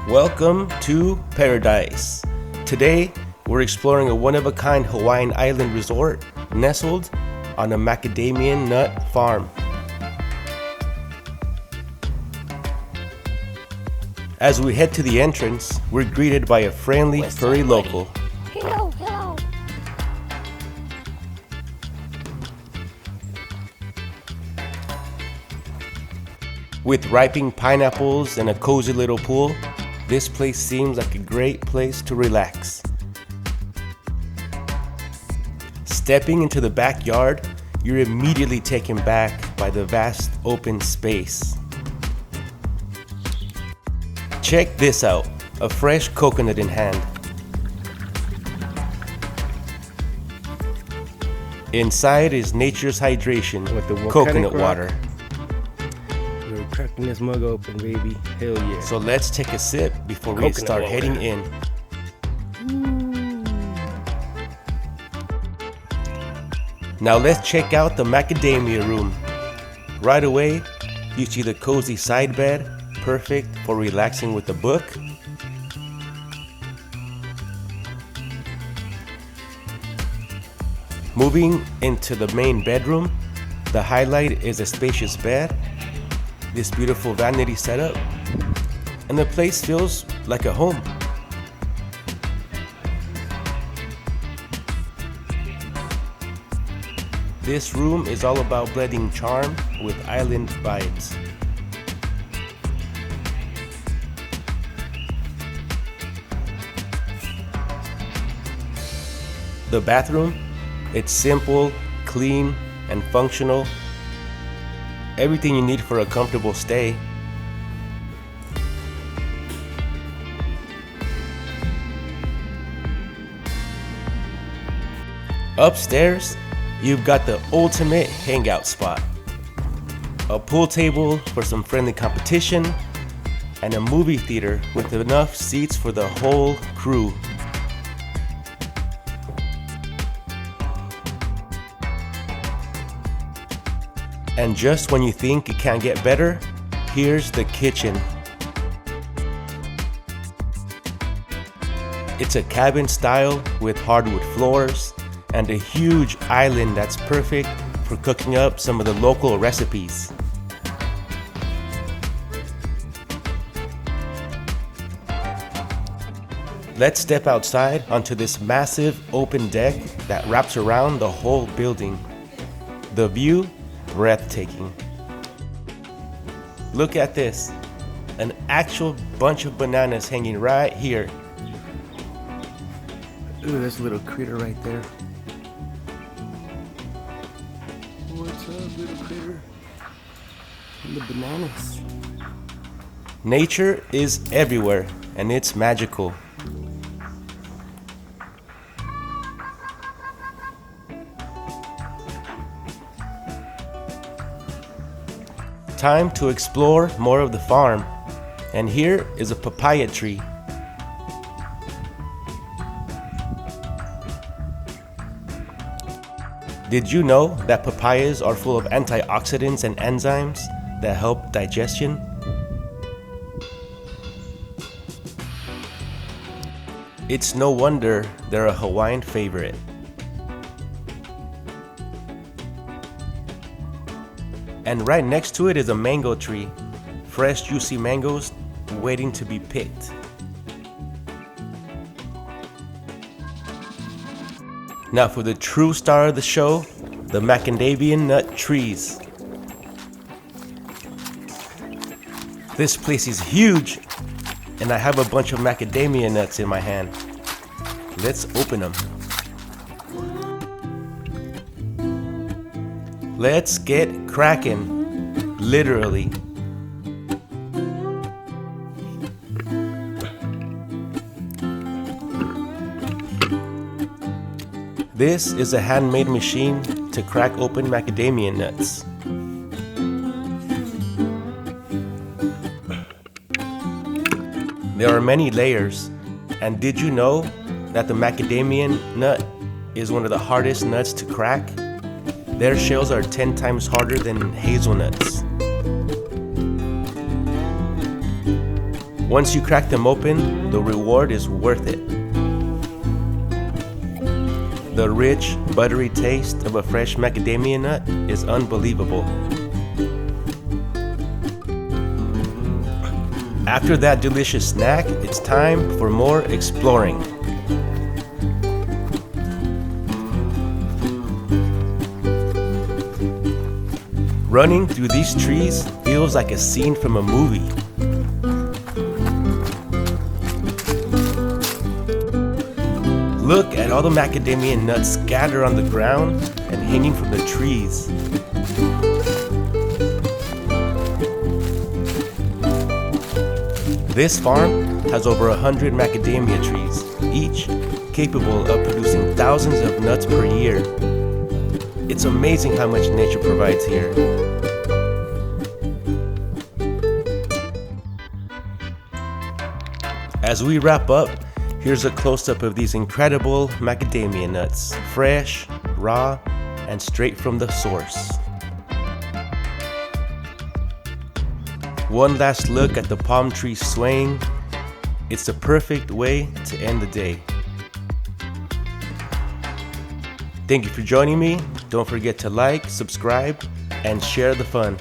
Welcome to Paradise. Today, we're exploring a one-of-a-kind Hawaiian island resort nestled on a macadamia nut farm. As we head to the entrance, we're greeted by a friendly, furry local. Hello. With ripening pineapples and a cozy little pool, this place seems like a great place to relax. Stepping into the backyard, you're immediately taken back by the vast open space. Check this out, a fresh coconut in hand. Inside is nature's hydration With the coconut volcanic rock. water. We're cracking this mug open, baby. Hell yeah. So let's take a sip before we Coconut start water. heading in. Now let's check out the macadamia room. Right away, you see the cozy side bed, perfect for relaxing with a book. Moving into the main bedroom, the highlight is a spacious bed, this beautiful vanity setup, and the place feels like a home. This room is all about blending charm with island vibes. The bathroom, it's simple, clean, and functional. Everything you need for a comfortable stay. Upstairs, you've got the ultimate hangout spot. A pool table for some friendly competition, and a movie theater with enough seats for the whole crew. And just when you think it can't get better, here's the kitchen. It's a cabin style with hardwood floors and a huge island that's perfect for cooking up some of the local recipes. Let's step outside onto this massive open deck that wraps around the whole building. The view, breathtaking. Look at this, an actual bunch of bananas hanging right here. Ooh, there's a little critter right there. What's up, little critter? And the bananas. Nature is everywhere, and it's magical. Time to explore more of the farm, and here is a papaya tree. Did you know that papayas are full of antioxidants and enzymes that help digestion? It's no wonder they're a Hawaiian favorite. And right next to it is a mango tree. Fresh, juicy mangoes waiting to be picked. Now for the true star of the show, the macadamia nut trees. This place is huge, and I have a bunch of macadamia nuts in my hand. Let's open them. Let's get cracking, literally. This is a handmade machine to crack open macadamia nuts. There are many layers, and did you know that the macadamia nut is one of the hardest nuts to crack? Their shells are 10 times harder than hazelnuts. Once you crack them open, the reward is worth it. The rich, buttery taste of a fresh macadamia nut is unbelievable. After that delicious snack, it's time for more exploring. Running through these trees feels like a scene from a movie. Look at all the macadamia nuts scattered on the ground and hanging from the trees. This farm has over 100 macadamia trees, each capable of producing thousands of nuts per year. It's amazing how much nature provides here. As we wrap up, here's a close-up of these incredible macadamia nuts, fresh, raw, and straight from the source. One last look at the palm trees swaying. It's the perfect way to end the day. Thank you for joining me. Don't forget to like, subscribe, and share the fun.